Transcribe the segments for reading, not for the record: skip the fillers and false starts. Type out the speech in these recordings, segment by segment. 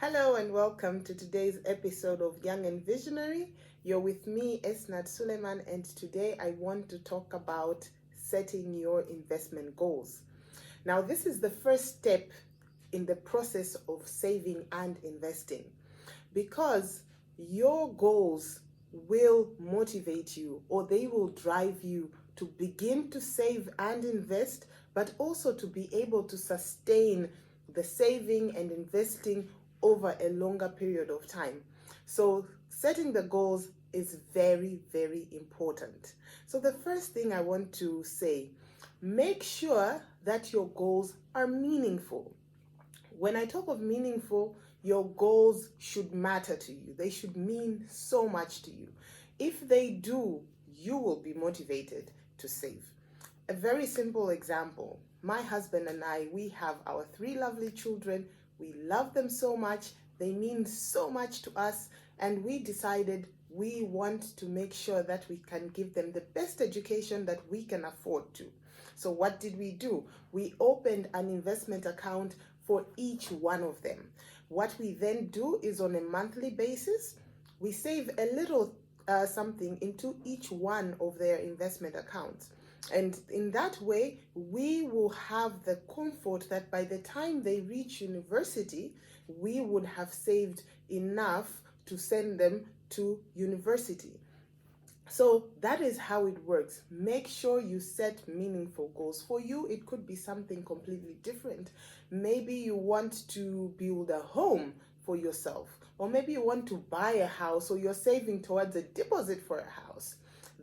Hello and welcome to today's episode of Young and Visionary. You're with me, Esnat Suleiman, and today I want to talk about setting your investment goals. Now, this is the first step in the process of saving and investing because your goals will motivate you or they will drive you to begin to save and invest, but also to be able to sustain the saving and investing over a longer period of time. So setting the goals is very, very important. So the first thing I want to say, make sure that your goals are meaningful. When I talk of meaningful, your goals should matter to you. They should mean so much to you. If they do, you will be motivated to save. A very simple example. My husband and I, we have our 3 lovely children. We love them so much. They mean so much to us. And we decided we want to make sure that we can give them the best education that we can afford to. So what did we do? We opened an investment account for each one of them. What we then do is on a monthly basis, we save a little something into each one of their investment accounts. And in that way, we will have the comfort that by the time they reach university, we would have saved enough to send them to university. So that is how it works. Make sure you set meaningful goals. For you, it could be something completely different. Maybe you want to build a home for yourself, or maybe you want to buy a house, or you're saving towards a deposit for a house.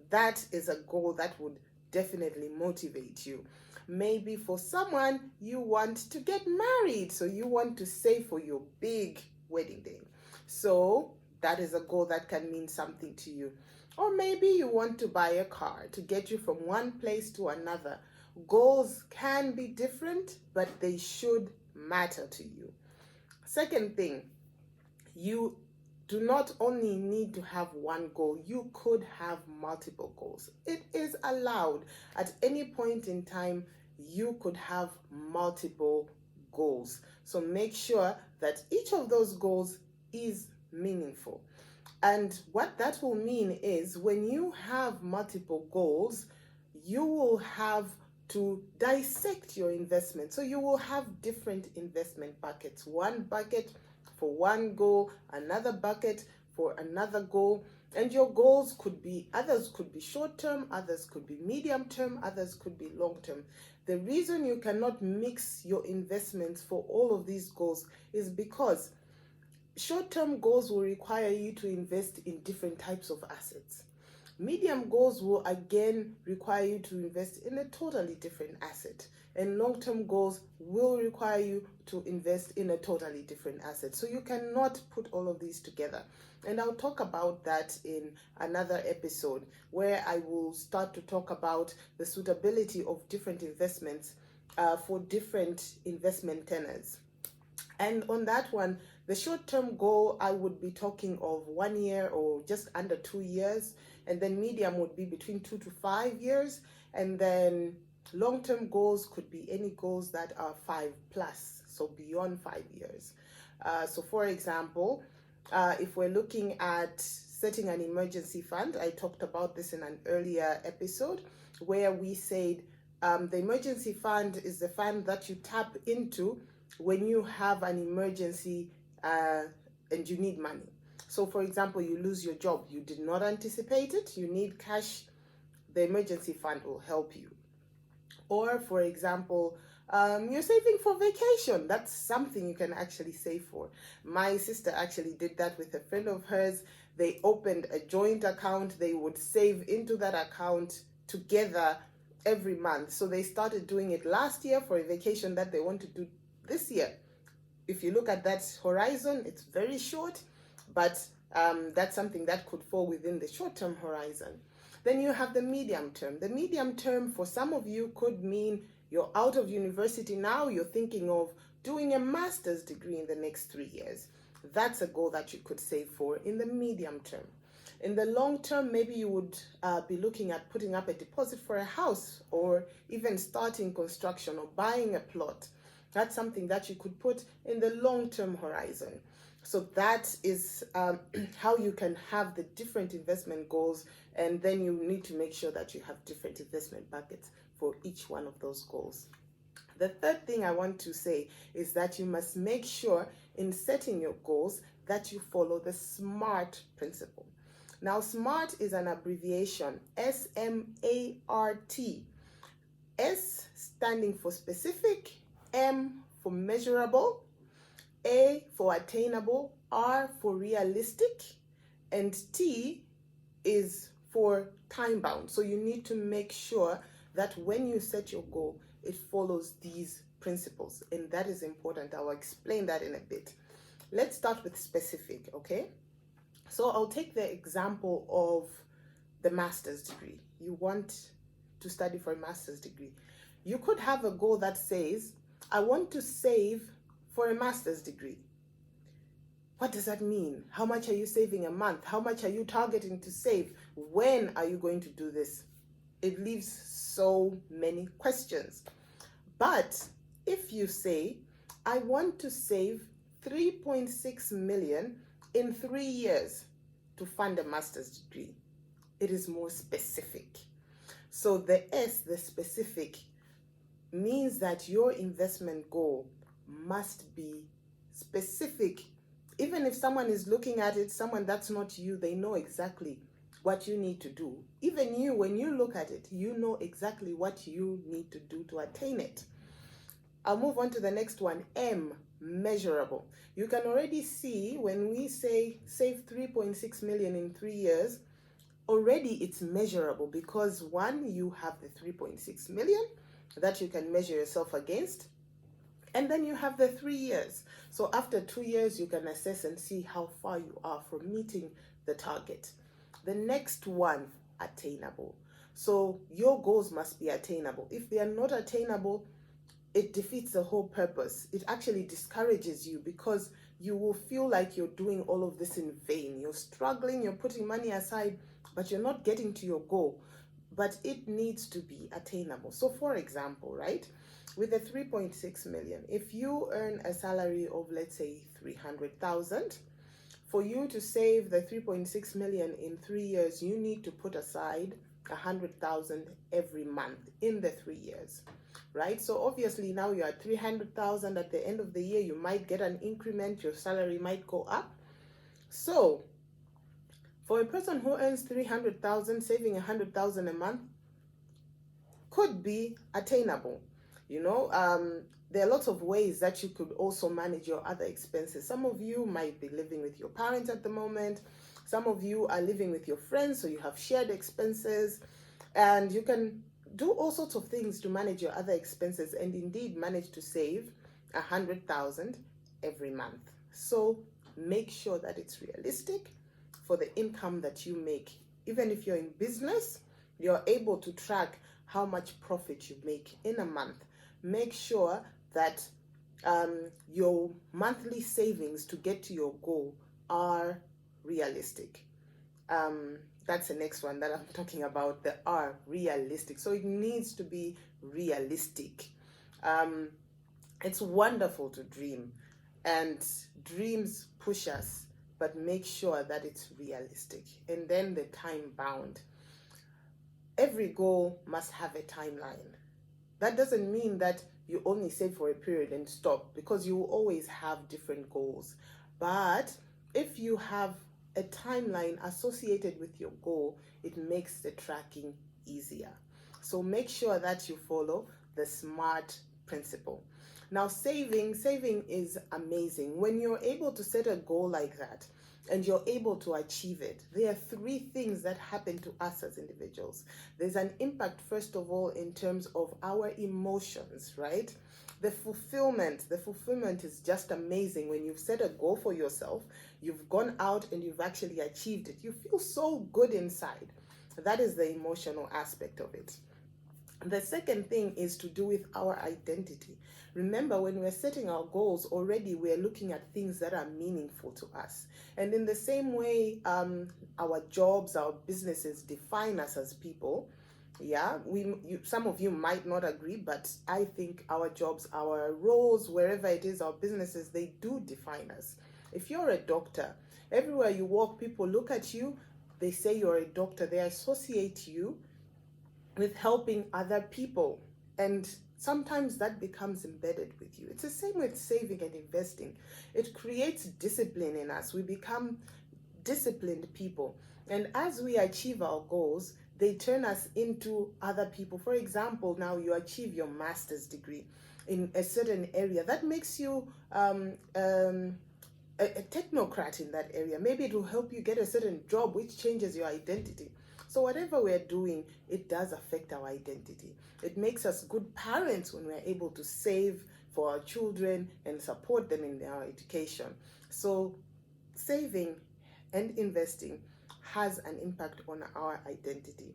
That is a goal that would definitely motivate you. Maybe for someone, you want to get married, so you want to save for your big wedding day. So that is a goal that can mean something to you. Or maybe you want to buy a car to get you from one place to another. Goals can be different, but they should matter to you. Second thing, you do not only need to have one goal, you could have multiple goals. It is allowed. At any point in time, you could have multiple goals. So make sure that each of those goals is meaningful. And what that will mean is when you have multiple goals, you will have to dissect your investment. So you will have different investment buckets. One bucket for one goal, another bucket for another goal. And your goals could be, others could be short term, others could be medium term, others could be long term. The reason you cannot mix your investments for all of these goals is because short-term goals will require you to invest in different types of assets. Medium goals will again require you to invest in a totally different asset. And long-term goals will require you to invest in a totally different asset. So you cannot put all of these together. And I'll talk about that in another episode where I will start to talk about the suitability of different investments for different investment tenors. And on that one, the short-term goal, I would be talking of 1 year or just under 2 years. And then medium would be between 2 to 5 years. And then long-term goals could be any goals that are 5 plus, so beyond 5 years. So for example, if we're looking at setting an emergency fund, I talked about this in an earlier episode where we said the emergency fund is the fund that you tap into when you have an emergency and you need money. So for example, you lose your job, you did not anticipate it, you need cash, the emergency fund will help you. Or for example, you're saving for vacation. That's something you can actually save for. My sister actually did that with a friend of hers. They opened a joint account. They would save into that account together every month. So they started doing it last year for a vacation that they want to do this year. If you look at that horizon, it's very short, but that's something that could fall within the short-term horizon. Then you have the medium term. The medium term for some of you could mean you're out of university now, you're thinking of doing a master's degree in the next 3 years. That's a goal that you could save for in the medium term. In the long term, maybe you would be looking at putting up a deposit for a house or even starting construction or buying a plot. That's something that you could put in the long-term horizon. So that is how you can have the different investment goals, and then you need to make sure that you have different investment buckets for each one of those goals. The third thing I want to say is that you must make sure in setting your goals that you follow the SMART principle. Now, SMART is an abbreviation, SMART. S standing for specific, M for measurable, A for attainable, R for realistic, and T is for time bound. So you need to make sure that when you set your goal, it follows these principles, and that is important. I'll explain that in a bit. Let's start with specific, okay? So I'll take the example of the master's degree. You want to study for a master's degree. You could have a goal that says, I want to save for a master's degree. What does that mean? How much are you saving a month? How much are you targeting to save? When are you going to do this? It leaves so many questions. But if you say, I want to save 3.6 million in 3 years to fund a master's degree, it is more specific. So the S, the specific, means that your investment goal must be specific. Even if someone is looking at it, someone that's not you, they know exactly what you need to do. Even you, when you look at it, you know exactly what you need to do to attain it. I'll move on to the next one, M, measurable. You can already see when we say save 3.6 million in 3 years, already it's measurable because one, you have the 3.6 million that you can measure yourself against, and then you have the 3 years. So after 2 years, you can assess and see how far you are from meeting the target. The next one, attainable. So your goals must be attainable. If they are not attainable, it defeats the whole purpose. It actually discourages you because you will feel like you're doing all of this in vain. You're struggling, you're putting money aside, but you're not getting to your goal. But it needs to be attainable. So for example, right, with the 3.6 million, if you earn a salary of, let's say, 300,000, for you to save the 3.6 million in 3 years, you need to put aside 100,000 every month in the 3 years, right? So obviously now you're at 300,000. At the end of the year, you might get an increment, your salary might go up. So for a person who earns 300,000, saving 100,000 a month could be attainable. You know, there are lots of ways that you could also manage your other expenses. Some of you might be living with your parents at the moment. Some of you are living with your friends, so you have shared expenses, and you can do all sorts of things to manage your other expenses and indeed manage to save 100,000 every month. So make sure that it's realistic for the income that you make. Even if you're in business, you're able to track how much profit you make in a month. Make sure that your monthly savings to get to your goal are realistic. That's the next one that I'm talking about, the R, realistic. So it needs to be realistic. It's wonderful to dream, and dreams push us, but make sure that it's realistic. And then the time bound. Every goal must have a timeline. That doesn't mean that you only save for a period and stop, because you will always have different goals. But if you have a timeline associated with your goal, it makes the tracking easier. So make sure that you follow the SMART principle. Now, saving is amazing. When you're able to set a goal like that and you're able to achieve it, there are 3 things that happen to us as individuals. There's an impact, first of all, in terms of our emotions, right? The fulfillment is just amazing. When you've set a goal for yourself, you've gone out and you've actually achieved it, you feel so good inside. That is the emotional aspect of it. The second thing is to do with our identity. Remember, when we're setting our goals, already we're looking at things that are meaningful to us. And in the same way, our jobs, our businesses define us as people, Yeah, some of you might not agree, but I think our jobs, our roles, wherever it is, our businesses, they do define us. If you're a doctor, everywhere you walk, people look at you, they say you're a doctor, they associate you with helping other people. And sometimes that becomes embedded with you. It's the same with saving and investing. It creates discipline in us. We become disciplined people. And as we achieve our goals, they turn us into other people. For example, now you achieve your master's degree in a certain area. That makes you a technocrat in that area. Maybe it will help you get a certain job, which changes your identity. So whatever we're doing, it does affect our identity. It makes us good parents when we're able to save for our children and support them in their education. So saving and investing has an impact on our identity.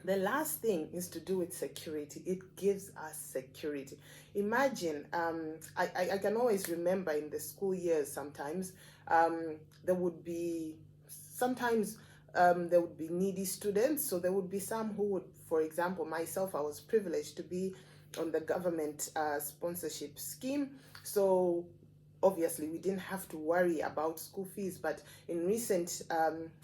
The last thing is to do with security. It gives us security. Imagine, I can always remember in the school years sometimes, there would be, sometimes there would be needy students. So there would be some who would, for example, myself, I was privileged to be on the government sponsorship scheme. So obviously we didn't have to worry about school fees, but in recent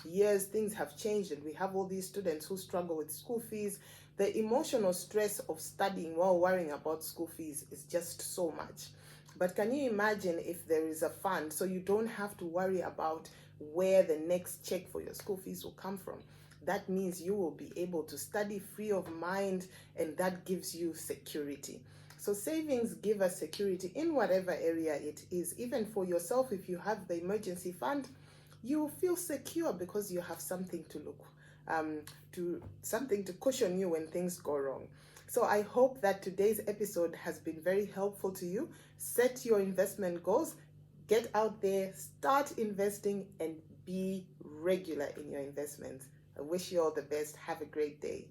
years things have changed and we have all these students who struggle with school fees. The emotional stress of studying while worrying about school fees is just so much. But can you imagine if there is a fund so you don't have to worry about where the next check for your school fees will come from? That means you will be able to study free of mind, and that gives you security. So savings give us security in whatever area it is. Even for yourself, if you have the emergency fund, you will feel secure because you have something to look to something to cushion you when things go wrong. So I hope that today's episode has been very helpful to you. Set your investment goals, get out there, start investing, and be regular in your investments. I wish you all the best. Have a great day.